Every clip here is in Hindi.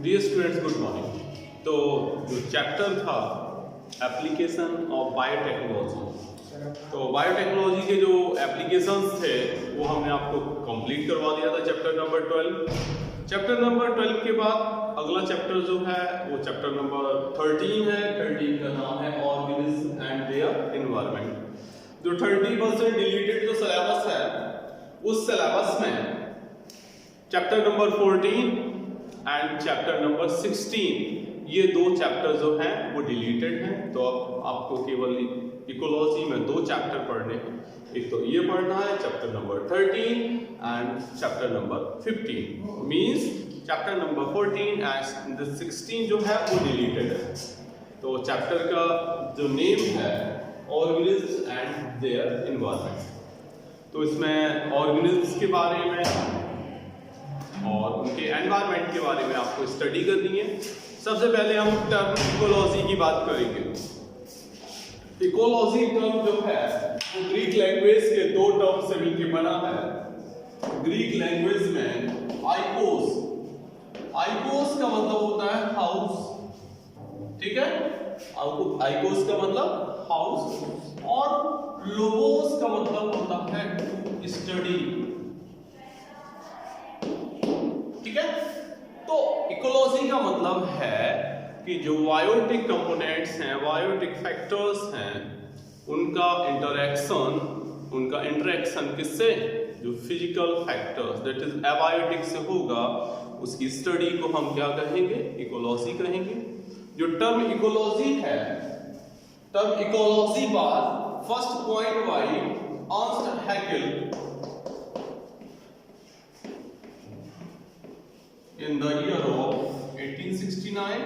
Dear students, good morning. तो जो चैप्टर था एप्लीकेशन ऑफ बायोटेक्नोलॉजी, तो बायोटेक्नोलॉजी के जो एप्लीकेशंस थे वो हमने आपको कंप्लीट करवा दिया था चैप्टर नंबर 12। चैप्टर नंबर 12 के बाद अगला चैप्टर जो है वो चैप्टर नंबर 13 है। 13 का नाम है ऑर्गेनिज्म एंड देयर एनवायरनमेंट। जो 30% डिलीटेड जो सिलेबस है उस सिलेबस में chapter number 14 and chapter number 16 ये दो चैप्टर जो हैं वो डिलीटेड हैं। तो अब आपको केवल इकोलॉजी में दो चैप्टर पढ़ने हैं। एक तो ये पढ़ना है chapter number 13 and chapter number 15। Means chapter number 14 and 16 जो है वो डिलीटेड है। तो चैप्टर का जो नेम है ऑर्गेनिज्म एंड देयर एनवायरनमेंट। तो इसमें ऑर्गेनिज्म के बारे में और उनके एनवायरनमेंट के बारे में आपको स्टडी करनी है। सबसे पहले हम टर्म इकोलॉजी की बात करेंगे। इकोलॉजी टर्म जो है वो ग्रीक लैंग्वेज के दो टर्म से मिलकर बना है। ग्रीक लैंग्वेज में आइकोस, आइकोस का मतलब होता है हाउस, ठीक है। आइकोस का मतलब हाउस और लोगोस का मतलब होता है टू स्टडी, ठीक है। तो इकोलॉजी का मतलब है कि जो बायोटिक कंपोनेंट्स हैं, बायोटिक फैक्टर्स हैं, उनका इंटरेक्शन किससे, जो physical factors that is abiotic से होगा, उसकी स्टडी को हम क्या कहेंगे, इकोलॉजी कहेंगे। जो टर्म इकोलॉजी है, टर्म इकोलॉजी बाद first point by Ernst Hückel in the year of 1869।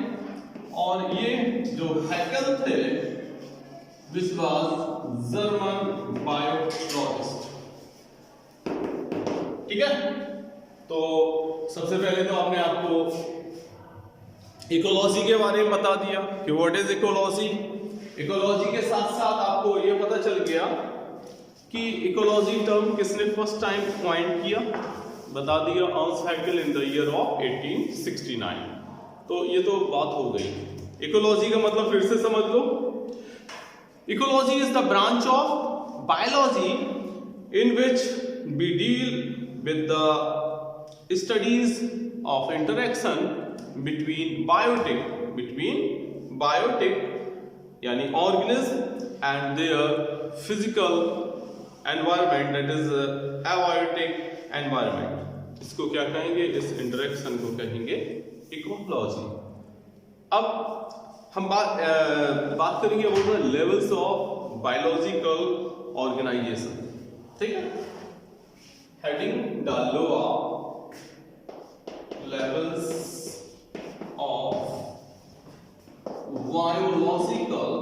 और ये जो हैकेल थे which was German biologist, ठीक है। तो सबसे पहले तो आपने आपको इकोलॉजी के बारे में बता दिया कि व्हाट इज इकोलॉजी। इकोलॉजी के साथ साथ आपको ये पता चल गया कि इकोलॉजी टर्म किसने फर्स्ट टाइम कॉइन किया, बता दिया Ernst Hückel in the year of 1869। तो ये तो बात हो गई। इकोलॉजी का मतलब फिर से समझ लो। Ecology is the branch of biology in which we deal with the studies of interaction between biotic यानी organism and their physical environment that is abiotic environment. इसको क्या कहेंगे, इस इंटरेक्शन को कहेंगे इकोलॉजी। अब हम बात करेंगे about levels of biological organisation, ठीक है। हेडिंग डाल लो आप, levels of biological,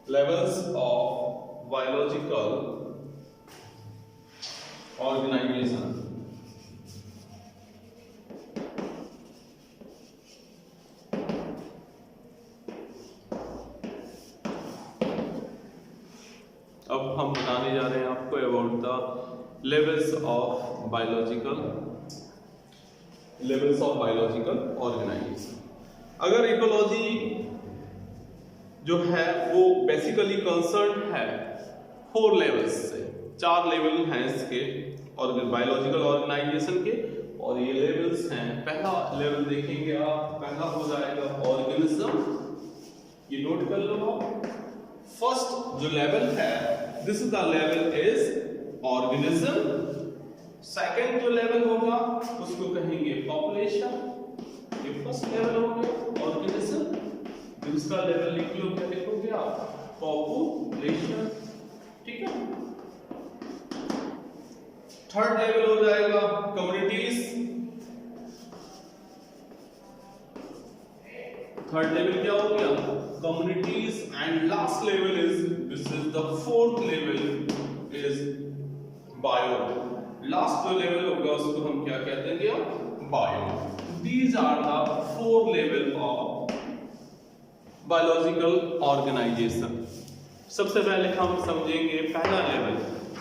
levels of biological organisation. अब हम बताने जा रहे हैं आपको about the levels of biological organisation. अगर इकोलॉजी जो है वो बेसिकली कंसर्न है 4 लेवल्स से, 4 लेवल हैं इसके और बायोलॉजिकल ऑर्गेनाइजेशन के। और ये लेवल्स हैं, पहला लेवल देखेंगे आप, पहला हो जाएगा ऑर्गेनिज्म, ये नोट कर लो आप। फर्स्ट जो लेवल है this is the level is organism. Second जो लेवल होगा उसको कहेंगे पॉपुलेशन, ये फर्स्ट लेवल हो गया ऑर्गेनिज्म। दूसरा लेवल लिख लो, क्या लिखोगे आप, पॉपुलेशन, ठीक है। थर्ड लेवल हो जाएगा कम्युनिटीज, थर्ड लेवल क्या हो गया, communities. And last level is, this is the fourth level is bio. Last जो लेवल होगा उसको हम क्या कहते हैं, bio. These are the 4 level of biological organisation. सबसे पहले हम समझेंगे पहला लेवल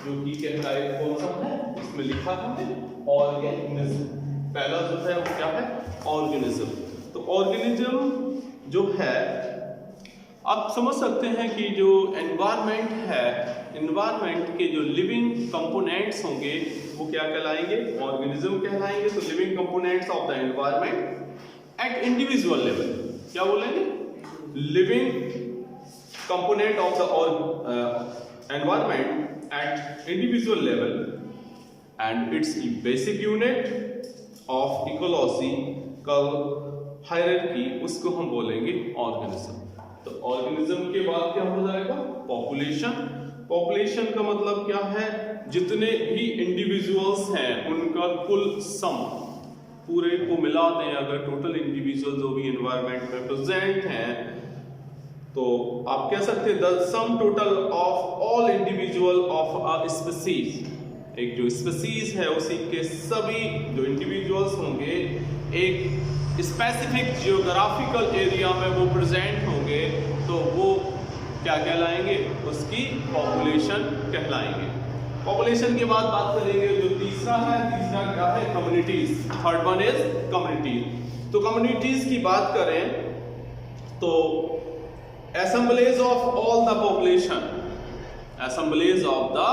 जो कि कहलाए कौन सा है, इसमें लिखा हमने ऑर्गेनिज्म। पहला जो है वो क्या है, ऑर्गेनिज्म। तो ऑर्गेनिज्म जो है आप समझ सकते हैं कि जो एनवायरनमेंट है, एनवायरनमेंट के जो लिविंग कंपोनेंट्स होंगे वो क्या कहलाएंगे, ऑर्गेनिज्म कहलाएंगे। तो living components of the environment eight individual level, क्या बोलेंगे, living component of the environment eight individual level and it's basic unit of ecological hierarchy, उसको हम बोलेंगे ऑर्गेनिज्म। तो ऑर्गेनिज्म के बाद क्या हो जाएगा, पॉपुलेशन। पॉपुलेशन का मतलब क्या है, जितने भी इंडिविजुअल्स हैं उनका कुल सम, पूरे को मिला दें अगर टोटल इंडिविजुअल जो भी एनवायरनमेंट में प्रेजेंट हैं, तो आप कह सकते हैं the sum total of all individual of a species. एक जो स्पीसीज है उसी के सभी जो इंडिविजुअल्स होंगे एक स्पेसिफिक जियोग्राफिकल एरिया में वो प्रेजेंट होंगे, तो वो क्या कहलाएंगे, उसकी पॉपुलेशन कहलाएंगे। पॉपुलेशन के बाद बात करेंगे जो तीसरा है, तीसरा क्या है, communities. Third one is communities. तो कम्युनिटीज की बात करें तो assemblage of all the population, assemblage of the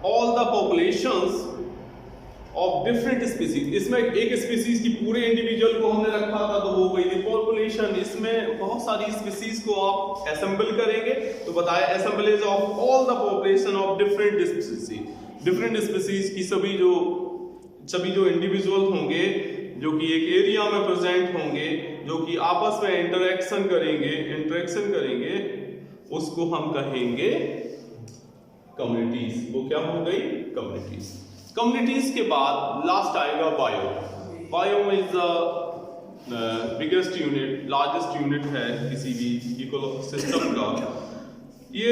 all the populations of different species। इसमें एक स्पीसीज की पूरे इंडिविजुअल को हमने रखा था तो वो गई थी पॉपुलेशन। इसमें बहुत सारी स्पीसीज को आप असेंबल करेंगे तो बताया assemblage of all the population of different species, different species की सभी जो इंडिविजुअल होंगे जो कि एक एरिया में प्रेजेंट होंगे, जो कि आपस में इंटरेक्शन करेंगे, उसको हम कहेंगे कम्युनिटीज। वो क्या हो गई, कम्युनिटीज। कम्युनिटीज के बाद लास्ट आएगा bio. Bio is the biggest unit, largest unit है किसी भी इकोसिस्टम का। ये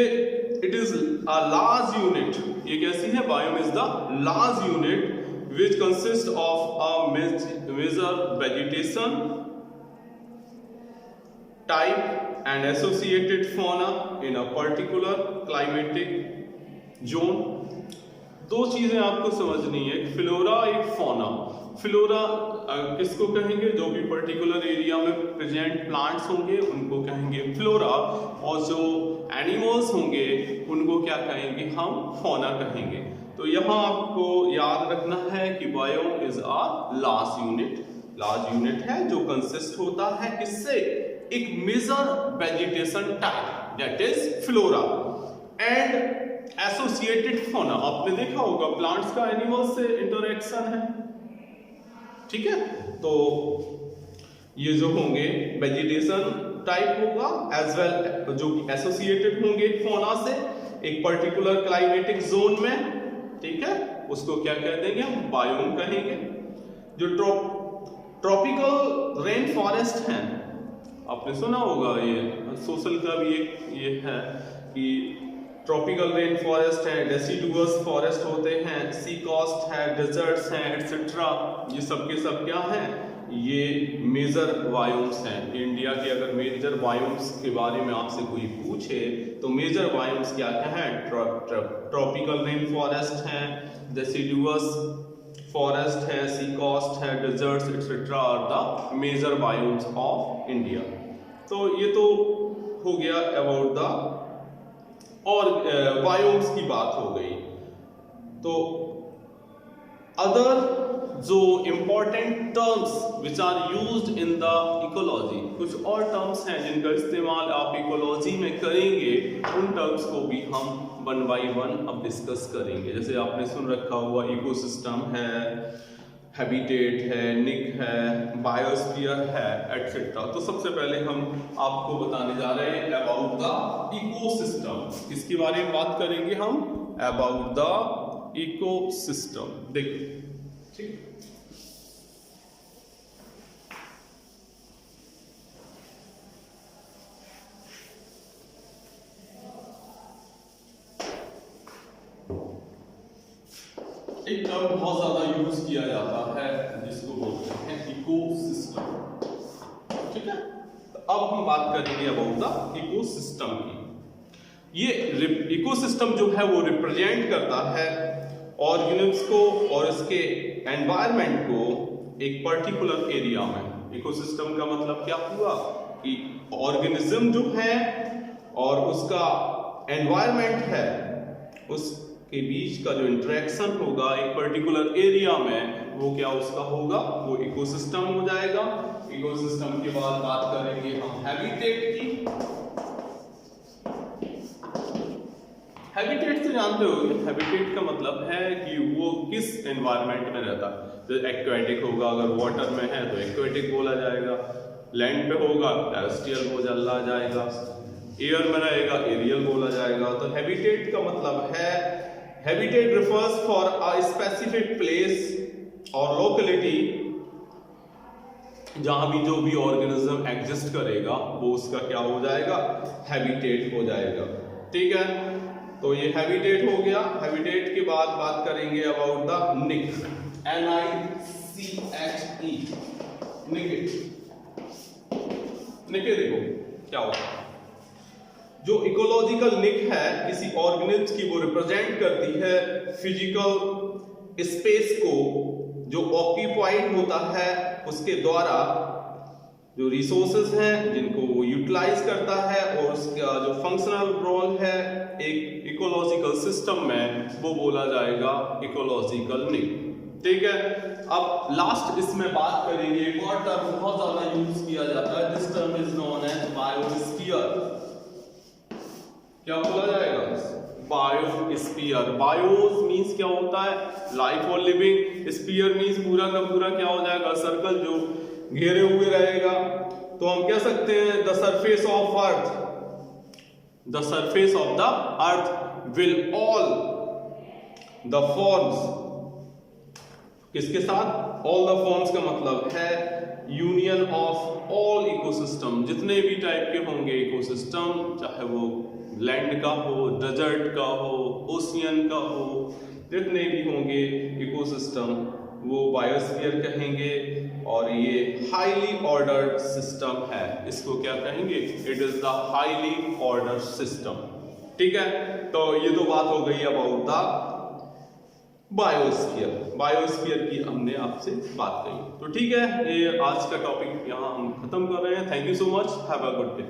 it is a large unit. ये कैसी है, bio is the large unit which consists of a major vegetation type and associated fauna in a particular climatic zone। दो चीजें आपको समझनी है, फ्लोरा एक फौना। फ्लोरा किसको कहेंगे, जो भी पर्टिकुलर एरिया में प्रेजेंट प्लांट्स होंगे उनको कहेंगे फ्लोरा, और जो एनिमल्स होंगे उनको क्या कहेंगे, हम फौना कहेंगे। तो यहाँ आपको याद रखना है कि bio is a large unit है जो कंसिस्ट होता है किससे, एक major vegetation type that is flora and associated fauna. आपने देखा होगा प्लांट्स का एनिमल्स से इंटरेक्शन है, ठीक है। तो ये जो होंगे वेजिटेशन टाइप होगा एज वेल जो एसोसिएटेड होंगे फौना से एक पर्टिकुलर क्लाइमेटिक जोन में, ठीक है, उसको क्या कह देंगे, हम बायोम कहेंगे। जो ट्रॉपिकल रेन फॉरेस्ट हैं, आपने सुना होगा, ये सोशल का भी एक ये है कि ट्रॉपिकल रेन फॉरेस्ट है, डेसिडुअस फॉरेस्ट होते हैं, सी कॉस्ट है, डेजर्ट्स हैं एटसेट्रा। ये सब के सब क्या हैं, ये मेजर बायोम्स हैं। इंडिया के अगर मेजर बायोम्स के बारे में आपसे कोई पूछे तो मेजर बायोम्स क्या क्या हैं, ट्रॉपिकल रेन फॉरेस्ट हैं, डेसिडुअस फॉरेस्ट है, सी कॉस्ट है, deserts etcetera are the major biomes of India. तो ये तो हो गया अबाउट द और बायोम्स की बात हो गई। तो अदर जो important terms which are used in the ecology, कुछ और टर्म्स हैं जिनका इस्तेमाल आप इकोलॉजी में करेंगे, उन टर्म्स को भी हम वन बाय वन अब डिस्कस करेंगे। जैसे आपने सुन रखा हुआ इकोसिस्टम है, हैबिटेट है, निक है, बायोस्फीयर है एटसेट्रा। तो सबसे पहले हम आपको बताने जा रहे हैं अबाउट द इकोसिस्टम। इसके बारे में बात करेंगे हम, अबाउट द इकोसिस्टम। देखिए, ठीक, एक टर्म बहुत ज्यादा यूज किया जाता है जिसको बोलते हैं इकोसिस्टम, ठीक है। तो अब हम बात करेंगे अबाउट द इकोसिस्टम की। ये इकोसिस्टम जो है वो रिप्रेजेंट करता है ऑर्गेनिज्म को और इसके एनवायरनमेंट को एक पर्टिकुलर एरिया में। इकोसिस्टम का मतलब क्या हुआ कि ऑर्गेनिज्म जो है और उसका एनवायरनमेंट है उसके बीच का जो इंटरेक्शन होगा एक पर्टिकुलर एरिया में, वो क्या उसका होगा, वो इकोसिस्टम हो जाएगा। इकोसिस्टम के बाद बात करेंगे हम हैबिटेट की। हैबिटेट तो जानते हो, हैबिटेट का मतलब है कि वो किस एनवायरनमेंट में रहता है। जैसे एक्वेटिक होगा, अगर वाटर में है तो एक्वेटिक बोला जाएगा, लैंड पे होगा टेरेस्ट्रियल बोला जाएगा, एयर में रहेगा एरियल बोला जाएगा। तो हैबिटेट का मतलब है, habitat refers for a specific place और लोकेलिटी जहां भी जो भी ऑर्गेनिज्म एग्जिस्ट करेगा वो उसका क्या हो जाएगा, हैबिटेट हो जाएगा। ठीक है, तो ये हैबिटेट हो गया। हैबिटेट के बाद बात करेंगे अबाउट द निक, NICHE, निके। देखो क्या होता है, जो इकोलॉजिकल निक है किसी ऑर्गेनिज्म की, वो रिप्रेजेंट करती है फिजिकल स्पेस को जो ऑक्यूपाइड होता है उसके द्वारा, जो रिसोर्सेज हैं जिनको वो यूटिलाइज करता है, और उसका जो फंक्शनल रोल है एक इकोलॉजिकल सिस्टम में, वो बोला जाएगा इकोलॉजिकल निक। ठीक है, अब लास्ट इसमें बात करेंगे, एक और टर्म बहुत ज्यादा यूज किया जाता है, this term is known as biosphere. क्या बोला जाएगा, बायोस्फीयर। बायोस मींस क्या होता है, लाइफ और लिविंग, स्फीयर मींस पूरा का पूरा क्या हो जाएगा, सर्कल जो घेरे हुए रहेगा। तो हम कह सकते हैं the surface of earth, the surface of the earth will all the forms, किसके साथ, ऑल द फॉर्म्स का मतलब है यूनियन ऑफ ऑल इकोसिस्टम, जितने भी टाइप के होंगे इकोसिस्टम, चाहे वो लैंड का हो, डेजर्ट का हो, ओशियन का हो, जितने भी होंगे इकोसिस्टम वो बायोस्फीयर कहेंगे। और ये हाईली ऑर्डर्ड सिस्टम है, इसको क्या कहेंगे, it is the highly ordered system. ठीक है, तो ये तो बात हो गई अबाउट द बायोस्फीयर। बायोस्फीयर की हमने आपसे बात कही। तो ठीक है, ये आज का टॉपिक यहाँ हम खत्म कर रहे हैं। Thank you so much, have a good day.